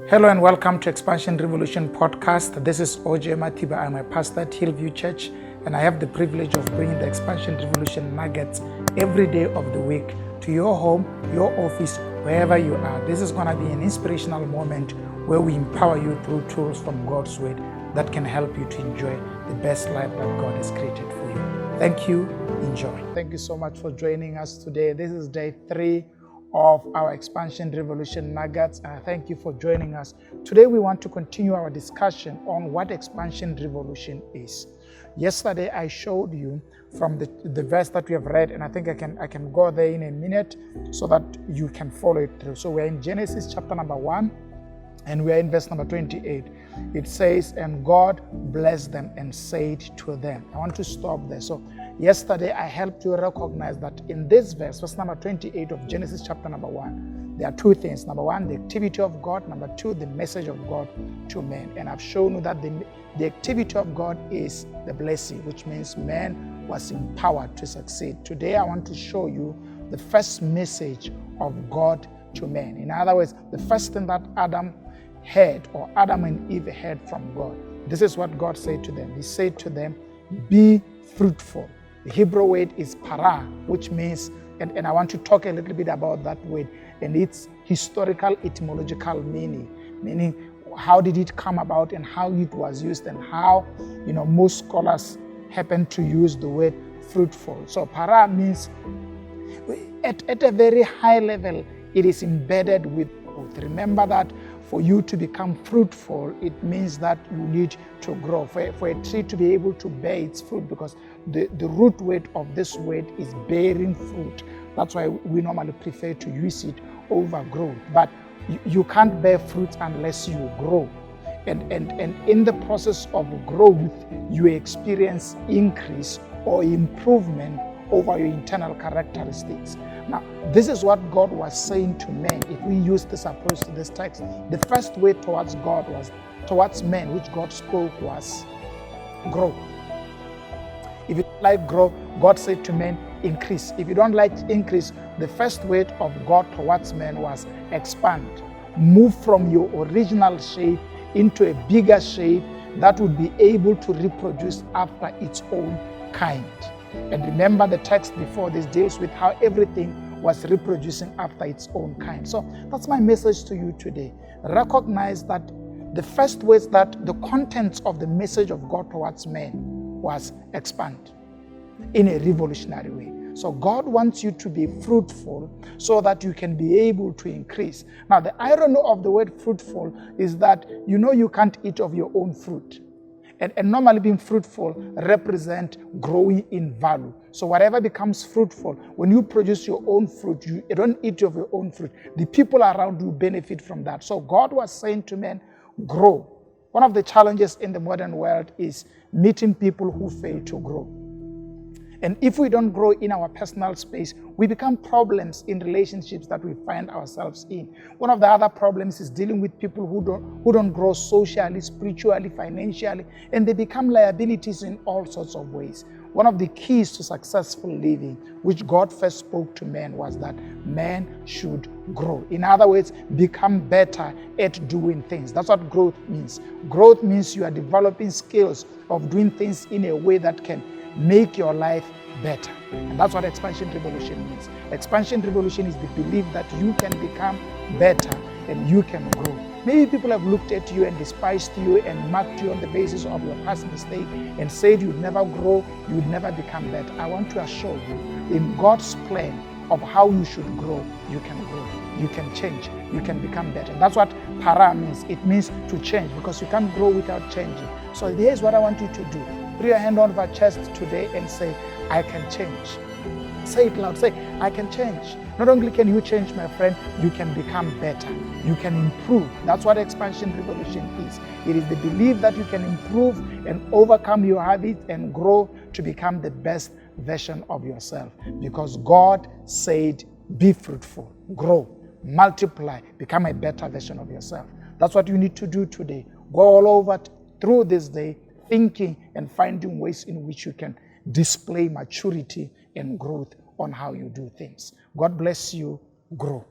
Hello and welcome to Expansion Revolution Podcast. This is OJ Matiba. I'm a pastor at Hillview Church, and I have the privilege of bringing the Expansion Revolution nuggets every day of the week to your home, your office, wherever you are. This is going to be an inspirational moment where we empower you through tools from God's Word that can help you to enjoy the best life that God has created for you. Thank you. Enjoy. Thank you so much for joining us today. This is day 3 of our Expansion Revolution Nuggets. Thank you for joining us. Today we want to continue our discussion on what Expansion Revolution is. Yesterday I showed you from the verse that we have read, and I think I can go there in a minute so that you can follow it through. So we're in Genesis chapter number 1, and we're in verse number 28. It says, "And God blessed them and said to them." I want to stop there. So yesterday I helped you recognize that in this verse number 28 of Genesis chapter number 1, there are two things. Number 1, the activity of God. Number 2, the message of God to men. And I've shown you that the activity of God is the blessing, which means man was empowered to succeed. Today I want to show you the first message of God to men. In other words, the first thing that Adam and Eve heard from God. This is what God said to them. He said to them, "Be fruitful." The Hebrew word is para, which means, and I want to talk a little bit about that word and its historical etymological meaning how did it come about and how it was used, and how most scholars happen to use the word fruitful. So para means at a very high level, it is embedded with growth. Remember that for you to become fruitful, it means that you need to grow. For a tree to be able to bear its fruit, because the root word of this word is bearing fruit. That's why we normally prefer to use it over growth. But you can't bear fruit unless you grow. And in the process of growth, you experience increase or improvement over your internal characteristics. Now, this is what God was saying to men. If we use this approach to this text, the first way towards men, which God spoke, was grow. If you don't like grow, God said to men, increase. If you don't like increase, the first way of God towards men was expand. Move from your original shape into a bigger shape that would be able to reproduce after its own kind. And remember, the text before this deals with how everything was reproducing after its own kind. So that's my message to you today. Recognize that the first ways that the contents of the message of God towards men was expand in a revolutionary way. So God wants you to be fruitful so that you can be able to increase. Now, the irony of the word fruitful is that you can't eat of your own fruit. And normally being fruitful represent growing in value. So whatever becomes fruitful, when you produce your own fruit, you don't eat of your own fruit. The people around you benefit from that. So God was saying to men, grow. One of the challenges in the modern world is meeting people who fail to grow. And if we don't grow in our personal space, we become problems in relationships that we find ourselves in. One of the other problems is dealing with people who don't grow socially, spiritually, financially, and they become liabilities in all sorts of ways. One of the keys to successful living, which God first spoke to men, was that man should grow. In other words, become better at doing things. That's what growth means. Growth means you are developing skills of doing things in a way that can make your life better. And that's what Expansion Revolution means. Expansion Revolution is the belief that you can become better and you can grow. Maybe people have looked at you and despised you and marked you on the basis of your past mistake and said you'd never grow, you'd never become better. I want to assure you, in God's plan of how you should grow, you can grow, you can change, you can become better. And that's what para means. It means to change, because you can't grow without changing. So here's what I want you to do. Put your hand on your chest today and say, I can change. Say it loud. Say, I can change. Not only can you change, my friend, you can become better. You can improve. That's what Expansion Revolution is. It is the belief that you can improve and overcome your habits and grow to become the best version of yourself. Because God said, be fruitful, grow, multiply, become a better version of yourself. That's what you need to do today. Go all over through this day, thinking and finding ways in which you can display maturity and growth on how you do things. God bless you. Grow.